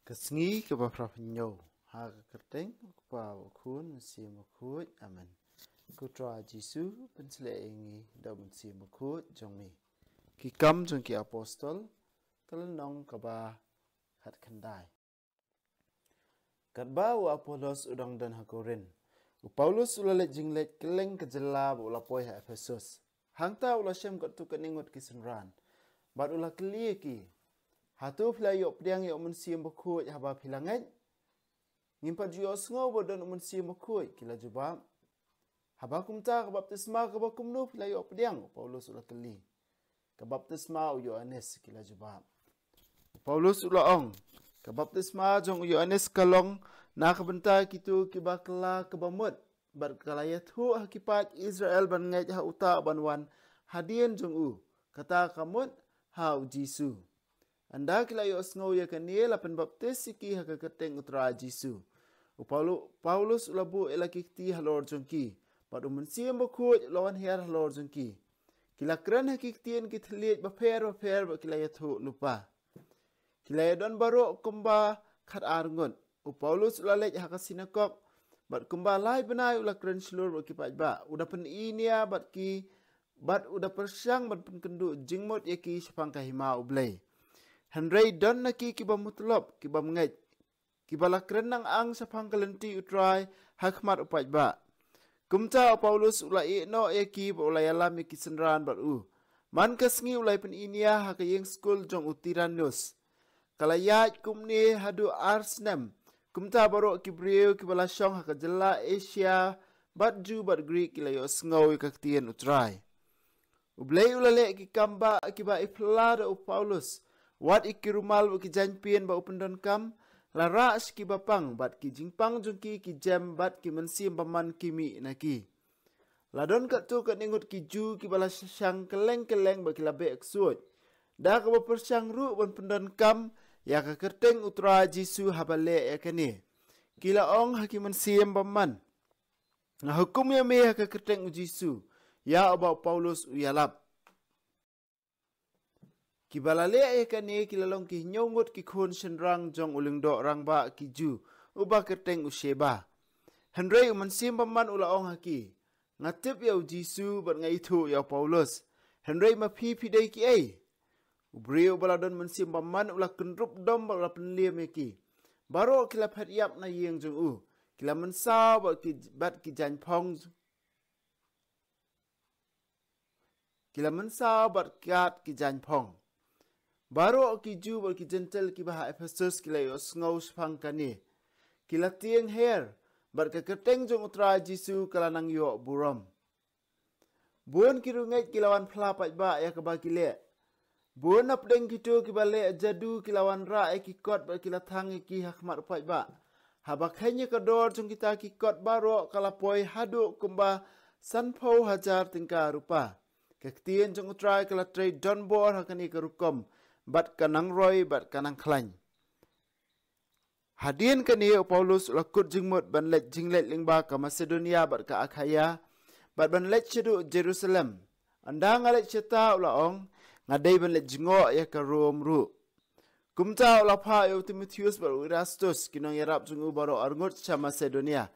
Kesengi ke bapranyo ha kerteng pa kun si makut amen kutra jisu pensle ingi daun si makut jong ni ki kam jong ki apostol telenong ka ba hat kendai kat ba u apolos udang dan hakorin u paulus ulalet jinglet keleng ke jela ula poi ha efesus hangta ula shem kat tu keningut kisenran bat ula kli ki hatu playok pediang yo mensim bakut haba pilangat ngimpa juyo sngo bodon mensim bakut kila jubam haba kumta ke baptisma ke bakumnu playok pediang Paulus ula keli ke baptisma u Yohanes kila jubam Paulus ula ong ke baptisma jong Yohanes kalong na kebentar kitu kibakla ke bamut berkalayat hu hakipat Israel ban ngai ha uta banwan hadien jong u kata kamut ha Jisu anda kila yo sngo ya kanie la pen baptis siki ha keteng utra Jisu. Paulus ulabu elakikti halor jongki. Padu mensiam bakut lawan her halor jongki. Kila kran hakiktian kitliet baper ba kila yathu lupa. Kila yadon baro kumba khat arngon. Paulus ulalej ha kasinakok bat kumba lai benai ula kran slur ba kipat ba. Udah pen inia bat udah persyang bat pen kendu jingmot yaki sepang kahima ublay. Henry don naki kiba mutlop kiba mengai kiba lakrenang ang sa pangkalenti utrai hakmat upat ba kumta Paulus ulai no eki ulai alam eki senran baru man kasngi ulai pen inia hakayeng school jong utiranus kalayat kumni hadu arsnem kumta baro kibriu kiba lasyong hakajela Asia batju bat Greek kilayo sngoy kaktien utrai ublay ulale ki kamba kiba iflada Paulus wat ikirumal bu ki janpien ba upendon kam lara ki bapang bat ki jingpang jungki ki jam bat ki mensim paman kimi naki ladon kat tu kat ningut ki ju ki bala syang keleng ba ki labe eksut da ka persyang ru bon pendon kam ya ka kerteng utra Jisu habale ya kani kila ong haki mensim paman na hukum ya me ka kerteng Jisu ya aba Paulus uyalap Kibalale kani kilalong ki nyongut ki khun senrang jong uling do rang ba ki ju uba kerteng usheba Henry mansim paman ula ong haki ngatip ya Jisu bat ngai thu ya Paulus Henry ma phi dei ki ai ubrio baladon mansim paman ula kenrup dom ula penliam ki baro kila phat yap na yeng jong u kila mensa bat ki jan phong kila mensa bat kat ki jan phong Baro ki ju bal ki gentle ki baha Ephesus kila yo sngow spang kani. Kila tieng her bar ka keteng jong utra Jisu kala nang yo burom. Buon ki runget kilawan phlapat ba ya ka ba kile. Buon apdeng kitu ki bale jadu kilawan ra e ki kot bar kila thang ki hakmat pat ba. Haba khanya ka dor jong kita ki kot baro kala poi hadu kumba sanpho hajar tingka rupa. Kektien jong utra kala trade don bor hakani ka rukom. Bat kanang roy bat kanang klan. Hadien kani Paulus lakut jingmut ban let jinglet lingba ka Macedonia bat ka Akhaya bat ban let chedu Jerusalem. Anda ngalet ceta ulaong ngadai ban let jingo ya ka Rom ru. Kumta ula pa yo Timotheus bat Erastus kinong yarap jungu baro arngut cha Macedonia.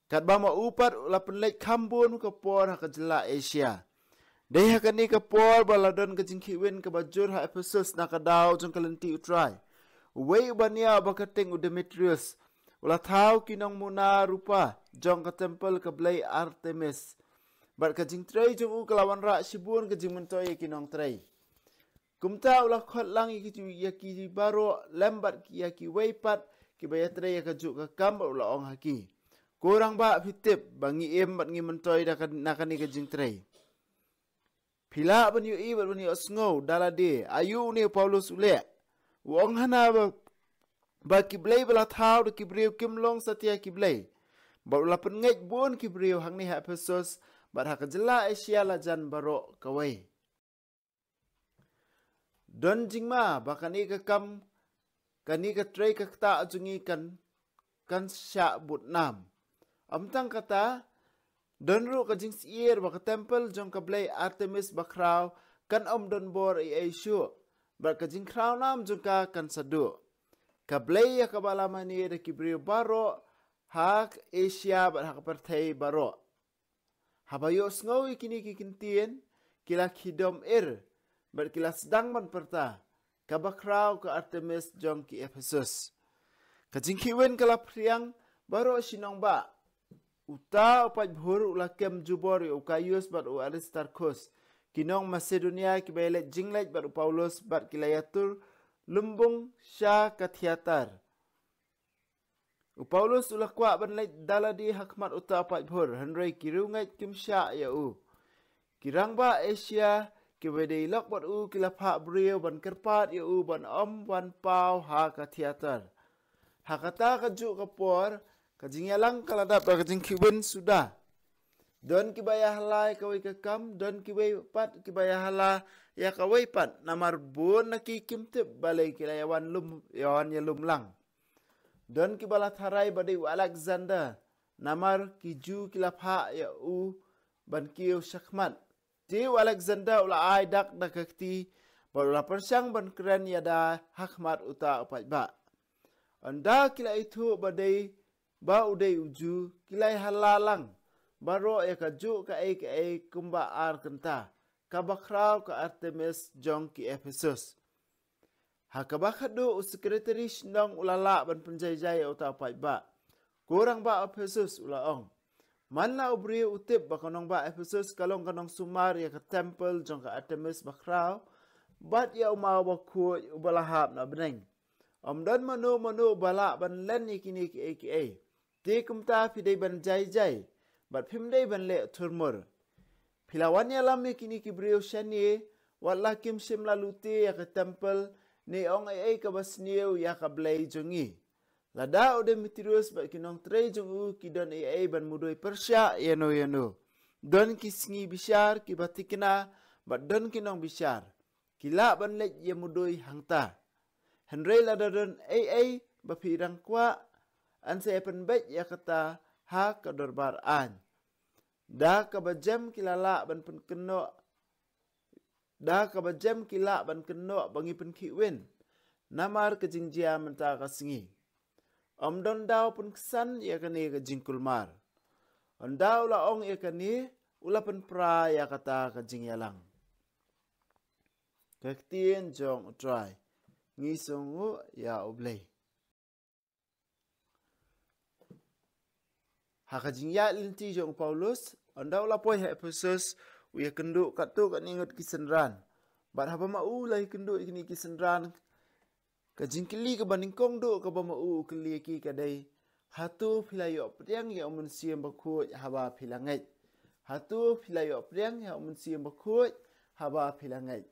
Kat ba ma upat ula pen let kambun ka por ha ka jela Asia. Daya kani ka por baladon ka jingkiwin ka bajur ha Ephesus na kadaw jong kalenti utrai. Uway ubania bakateng u Demetrius. Ula thaw kinong muna rupa jong ka temple ka blay Artemis. Bat ka jingtray jong u kalawan ra sibun ka jingmentoy kinong tray. Kumta ula khot lang yaki baro lembat ki yaki waypat ki bayatray ka juk ka kam ula ong haki. Kurang ba fitip bangi em bat ngi mentoy na kani ka jingtray. Pila ban yu i ban yu sngo dalade ayu ni Paulus ule wong hana ba kiblay bala thaw de kibriu kimlong satia kiblay ba ula pen ngej bon kibriu hang ni ha Ephesus bat ha kajela Asia la jan baro kawai don jingma ba kani ka kam kani ka tray ka ta jungi kan sya butnam amtang kata Donru ka jing siir ba ka temple jong ka blay Artemis bakraw kan don bor i Asia ba ka jing kraw nam jong ka kan sadu Kablay ya kabalamani da kibriyo baro hak Asia bat hak pertai baro. Habayo sngawi kini kikintien kila kidom bat kila sedang man perta kabakrau ke Artemis jong ki Ephesus. Kajingkiwen kala priang baro sinong ba uta upat bhur ula kem jubor ukayus bat u Aristarchus kinong Macedonia kibelet jinglet bat u Paulus bat kilayatur lumbung sya kathiatar. U Paulus ula kwa banlait daladi hakmat uta upat bhur henry kirungai kim sya ya u. Kirang ba Asia kibede lok bat u kilapha brio ban kerpat ya u ban om ban pau ha kathiatar. Hakata kaju kapor kajingyalang kaladap kajingkiwen sudah. Don kibaya halai kawai kekam don kibay pat kibaya hala ya kawai pat namar bun naki kimtip balai kilayawan yawan ya lumlang. Don kibala tharai badai Alexander namar kiju kilapha ya u ban kiyo syakmat. Tiu Alexander ula ai dak dakakti barulah persang ban keren yada hakmat uta upat ba. Anda kila itu badai ba udai uju kilai halalang baro ya kaju ka ai kumba ar kenta kabakrau ka Artemis jong ki Ephesus. Hakabakadu sekretari nong ulala ban penjajai uta pai ba. Kurang ba Ephesus ulaong. Manla ubri utip bakanong ba Ephesus kalong kanong sumar ya ka temple jong ka Artemis bakrau bat ya umau baku ubalahap na beneng. Omdan manu bala ban len ikini ki. Ti kumta pidai ban jai bat pimdai ban le turmur. Pilawannya lam ikini ki brio shani wala kim sim laluti ya ka temple ni ong ka basniu ya ka blai jongi. Lada ode mitirus bat kinong trei jongu ki don ban mudoi persya yano. Don ki singi bisyar ki batikna bat don kinong bisyar. Kila ban le ya mudoi hangta. Henry ladadon bapirang kwa an saya penbet ya kata ha kadorbar an. Da kabajam kilala ban penkeno. Da kabajam kila ban keno bangi penkiwin. Namar kejingjia menta kasingi. Don daw pun kesan ya kani kejingkulmar. Daw laong ya kani ula penpra ya kata kejingyalang. Kektien jong utrai. Ngisongu ya oblay. Hakajingya linti jong Paulus, anda ula poy Ephesus, uya kendu katu kat ningut kisenran. Bat haba mau lai kendu ikini kisenran. Kajingkili ke bandingkong du ke bamau keli ki kadai. Hatu pilayo priang ya umun siem bakut haba pilangai. Hatu pilayo priang ya umun siem bakut haba pilangai.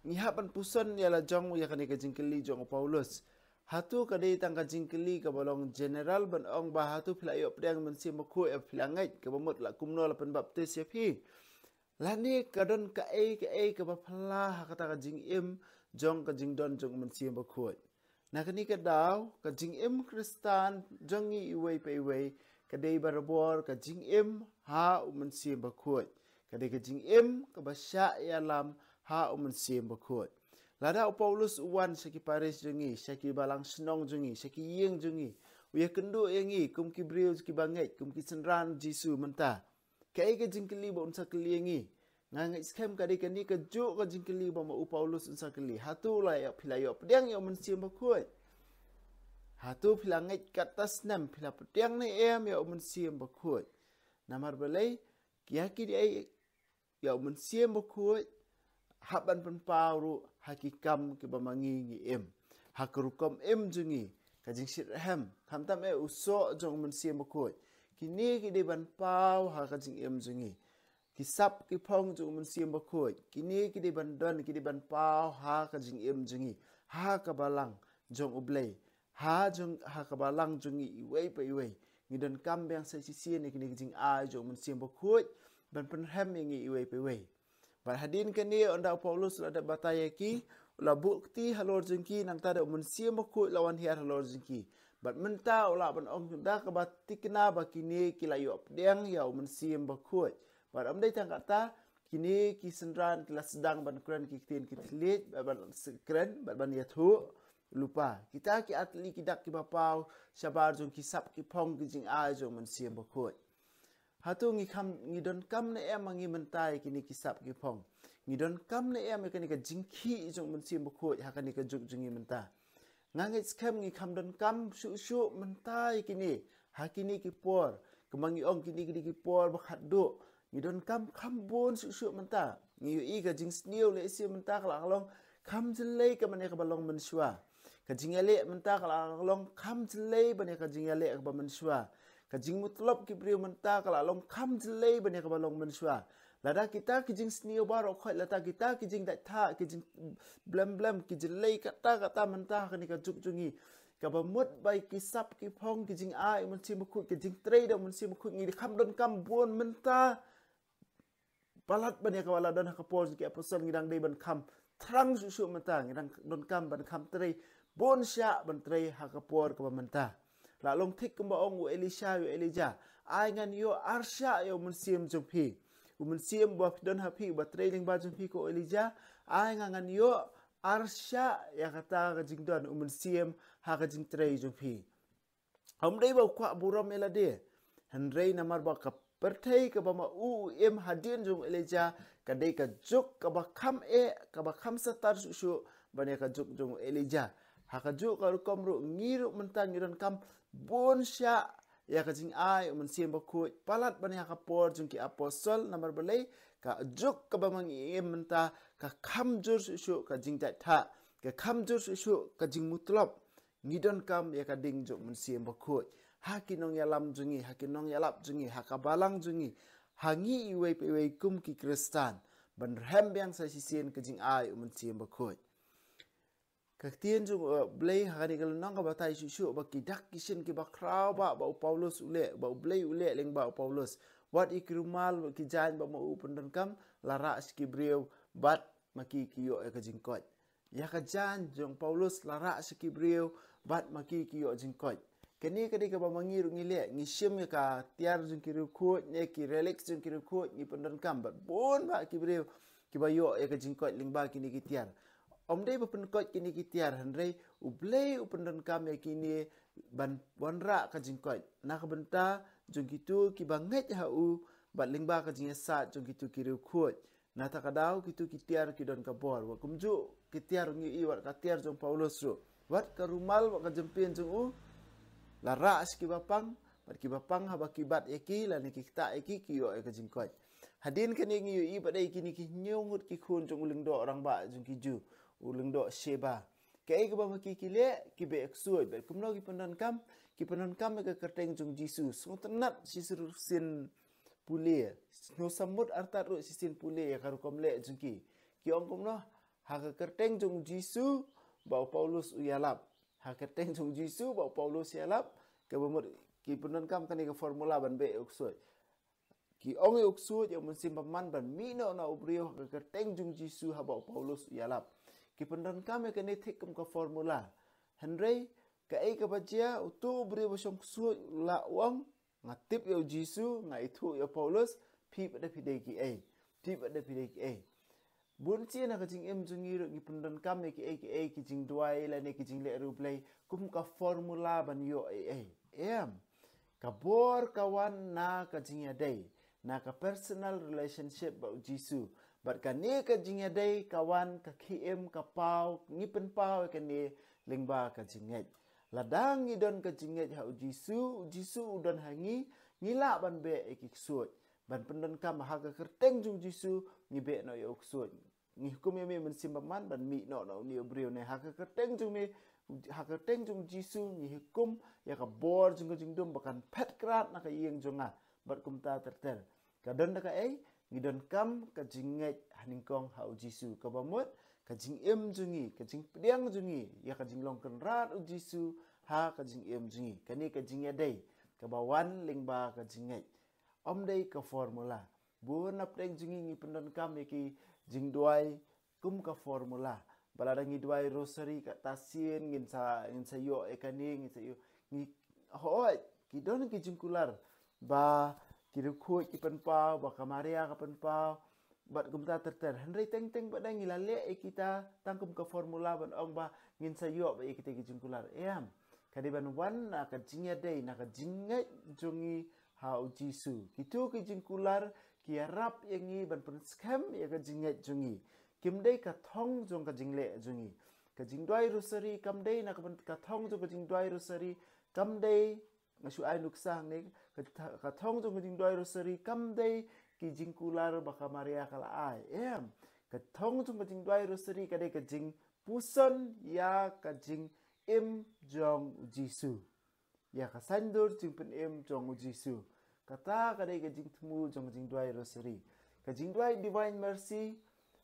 Ngihapan puson ialah jong ya kani kajingkeli jong Paulus. Hatu kadai tang kajingkeli ke balong general ban ong bah hatu pilayo priang mensi maku e pilangai ke bamut la kumno la pen baptis ya pi. Lani kadon ka ai ke bapala kata kajing im jong kajing don jong mensi maku. Na kani kadaw kajing im Kristan jongi iwei pe iwei kadai barabor kajing im ha mensi maku. Kadai kajing im ke basya yalam ha umensim bakut. Lada Paulus uwan syaki Paris jengi, syaki balang senong jengi, syaki yeng jengi. Uya kendu yengi, kum ki brio ki banget, kum ki senran Jisu mentah. Kai ke jingkeli ba unsa keli yengi. Ngangai skem kadai kani ke juk ke jingkeli ba mau Paulus unsa keli. Hatu la ya pilayo pedang ya umensim bakut. Hatu pilangai katas nam pila pedang ni ya umensim bakut. Namar balai kiaki di ya umensim bakut. Haban penpauru hakikam ke bamangi ngi em. Hakerukom em jungi. Kajing sirhem. Hamtam usok jong mensia bakut. Kini kide ban pau ha kajing em jungi. Kisap ki pong jong mensia bakut. Kini kide ban don kide ban pau ha kajing em jungi. Ha kabalang jong ublay. Ha kabalang jungi iwei pa iwei. Ngidon kam yang sa sisi ni kini kajing a jong mensia bakut. Ban penhem ngi iwei pa iwei. Bar hadin kani onda Paulus ada bataya ki ula bukti halor jengki nang tada mensia makut lawan hiar halor jengki. Bat menta ula ban ong da ka batikna bakini kilayo pedang ya mensia makut. Bar amdai tang kata kini ki sendran kelas sedang ban kuran ki tin ki tlit ban sekren ban yathu lupa kita ki atli ki dak ki bapau sabar jong ki sap ki phong ki jing ai jong man siam bakoi hatu ngi kham ngi don kam na em ngi mentai kini ki sap ki phong ngi don kam na em kini ka jing khi jong man siam bakoi ha kani ka juk jungi menta ngangi skem ngi kham don kam su mentai kini ha kini ki por kemangi ong kini ki por bakhat do ngi don kam bon su menta ngi i ka jing sniu le siam menta kala long kham jelei ka mane ka balong mensua ka jingale menta kala long kham jelei bane ka jingale ka ba mensua ka jing mutlab ki brio menta kala long kham jelei bane ka balong mensua lada kita ki jing sniu baro khoi lata kita ki jing dai tha ki jing blem ki jelei kata menta ka ni ka juk jungi ka ba mut bai ki sap ki phong ki jing ai mun sim khu ki jing trei do mun sim khu ngi kham don kam bon menta palat bane ka wala don ka pol ki apostle ngidang dei ban kham trang su menta ngidang don kam ban kham trei bon sya ban trei ha ka por ka menta la long thik kumba ong u Elisha u Elijah ai ngan yo arsha yo mun sim jumpi mun sim bo don ha phi ba trailing ba jumpi ko Elijah ai ngan yo arsha ya kata ka jing don mun sim ha ka jing trei jumpi om dei ba kwa buram elade handrei namar ba ka perthei ka ba ma u em hadin jung Elijah ka dei ka juk ka ba kham satar su bane ka juk jung Elijah haka juk ka rukom ru ngiru mentang ngiron kam bon sya ya ka jing ai mun sim ba khu palat bane haka por jung ki apostle namar balai ka juk ka ba mang em menta ka kham jur su ka jing ta tha ka kham jur su ka jing mutlab ngidon kam ya ka ding juk mun sim ba khu hakinong yalam jungi hakinong yalap jungi hakabalang jungi hangi iwe pe kum ki kristan ban rem byang sa sisien ka jing ai mun sim ba khu ka tien jung blei hari gal nang ka batai su ba ki dak kisin ki ba kraw ba Paulus ule ba blei ule leng ba Paulus wat ikrumal ki jan ba mau pendan kam lara ski breu bat maki kiyo ka jingkot ya ka jan jong Paulus lara ski breu bat maki kiyo jingkot kani kadi ka ba mangiru ngile ngi sim ka tiar jung ki ru khu ne ki relax jung ki ru khu ni pendan kam ba bon ba ki breu ki ba yo ka jingkot ling ba kini ki tiar om dei ba penkot kini ki tiar handrei u blei u pendan kam ya kini ban bonra ka jingkot na ka benta jung ki tu ki ba nget ha u ba ling ba ka jing sa jung ki tu ki ru khu na ta ka dau ki tu ki tiar ki don ka bor wa kumju ki tiar ngi i wa ka tiar jong Paulus ru wat ka rumal wa ka jempin jung u la ras ki bapang bat ki bapang ha ba ki bat eki la ni ki ta eki ki yo ka jingkot hadin kani ngi i ba dei kini ki nyongut ki khun jong uling do orang ba jung ki ju uling do sheba kai ka ba ma ki le ki be eksuoi be kumno ki pendan kam ka kerteng jung Jesus ngot nat sisir sin pule no samut artat ru sisin pule ya karu komle jung ki ong kumno ha ka kerteng jung Jesus ba Paulus uyalap ha kerteng jung Jesus ba Paulus yalap ka ba ki pendan kam kani ka formula ban be eksuoi ki ong eksuoi ya mun sim man ban mino na ubrio ka kerteng jung Jesus ha ba Paulus uyalap ki pendan kami ka netik kum ka formula handrei ka ai ka bajia utu bri bosong su la wang ngatip yo Jisu ngai thu yo Paulus pi pada pidai ki ai bun chi na ka jing em jungi ro ki pendan kami ki ai ki jing duai la ne ki jing le ru play kum ka formula ban yo ai em ka bor kawan na ka jing ya dai na ka personal relationship ba Jisu bat ka ne ka jingya dai kawan ka khiem ka pau ngi pen pau ka ne lingba ka jinget ladang ngi don ka jinget ha Jisu don hangi ngila ban be ekik suot ban pendon kam ha ka kerteng jung Jisu ngi be no yo suot ngi hukum me men simbaman ban mi no ni obrio ne ha ka kerteng jung Jisu ngi hukum ya ka bor jung dum bakan pet krat na ka yeng jonga bat kumta tertel ka don da ka ai ngidon kam ka jinget haningkong ha Jisu ka bamut ka jing em jungi ka jing pdiang jungi ya ka jing long kan rat Jisu ha ka jing em jungi kani ka jing ya dai ka bawan lingba ka jinget om dai ka formula bu nap deng jungi ngi pendon kam ki jing duai kum ka formula balada ngi duai rosary ka tasien ngin sa yo ekani ngi sa yo ngi hoi ki don ki jingkular ba ki rukhu ki pen pau ba kamaria ka pen pau bat kumta terter henry teng teng bat dangi la le kita tangkum ke formula ban ong ba ngin sayo ba kita jingkular em kadi ban wan na ka jingya dei na ka jingai jongi hau jisu kitu ki jingkular ki rap yangi ban pun scam ya ka jingai jongi kim dei ka thong jong ka jingle jongi ka jingdwai rosari kam dei na ka thong jong ka jingdwai rosari kam dei ngasu ai nuksang ne ka thong jong ka jingdwai rosari kam dei ki jingkular baka Maria kala ai em ka thong jong ka jingdwai rosari ka dei ka jing puson ya ka jing im jong jisu ya ka sandur jing pen im jong jisu kata ka dei ka jing temu jong jing dwai rosari ka jing dwai divine mercy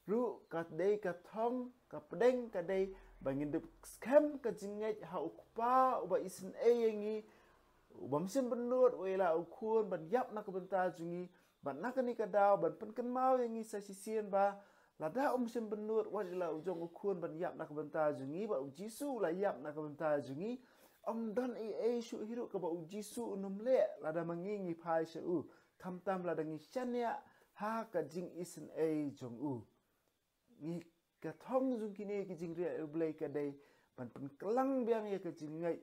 ru ka dei ka thong ka pedeng ka dei bangin de scam ka jingai ha ukpa uba isin yengi ubam sin benut wela ukun ban yap na ka benta jungi ban nakani ka daw ban pen kan mau yengi sa sisien ba lada sin benut wala ujong ukun ban yap na ka benta jungi ba jisu la yap na ka benta jungi dan shu hiru ka ba jisu unum le lada mangingi phai shu tam tam lada ngi chania ha ka jing isin jong u ngi ka thong jung kini ki jing re blai ka dai ban pen klang biang ya ka jing ngai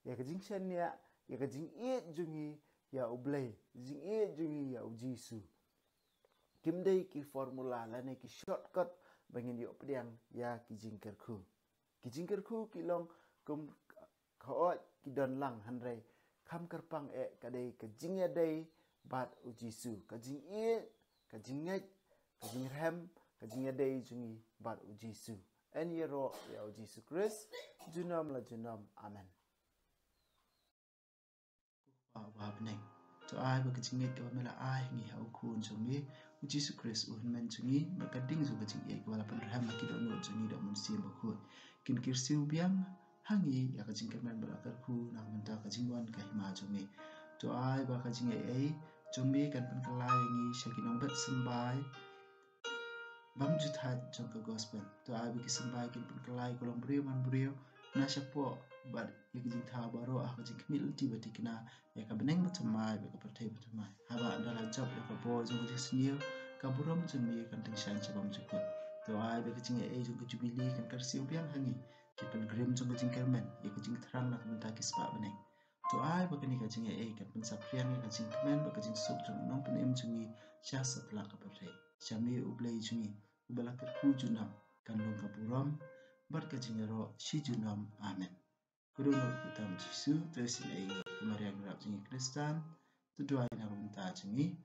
ya ka jing chania ya ka jing jungi ya ublai jing jungi ya jisu kim dei ki formula la ne ki shortcut bangin yo pediang ya ki jing kerku ki long kum kho ki don lang hanrei kham kerpang ka dei ka jing ya dei bat u jisu ka jing ka jing ngai ka jing rem ka jing ya dei jungi bat u jisu en yero ya u jisu Christ junam la junam amen wa bneng to ai ba kaching ke mela ai ngi hau kun chungi Jesus Christ un men chungi ba kading zu kaching e wala pan raham ki do no chungi do mun sim ba khu kin kirsiu biang hangi ya kaching ke men ba kar khu na men ta kaching wan ka hima chungi to ai ba kaching e chungi kan pan kalai ngi shakinong bat sambai bam ju that trong ka gospel to ai ba ki sambai kin pan kalai kolong brio man brio na shapo but ikijing tha baro a kajing kmil ti batikna ya ka beneng batamai ba ka pertai batamai haba andala job ya ka bo jong ka sniu ka burom jong mi kan ting shan chabam chukut to ai ba kajing jong ka jubili kan karsiu biang hangi ki pen grim jong ka jing kermen ya kajing thrang na kan ta kispa beneng to ai ba kani kajing kan pen sapriang ya kajing kemen ba kajing sok jong nong pen em jungi sha sapla ka pertai chami ublai jungi ubala ka junam kan long ka burom bar kajing ro shi junam amen Kudono kutam Jisu tersin ai kemarian rap jingi Kristan tu doa ina kumta jingi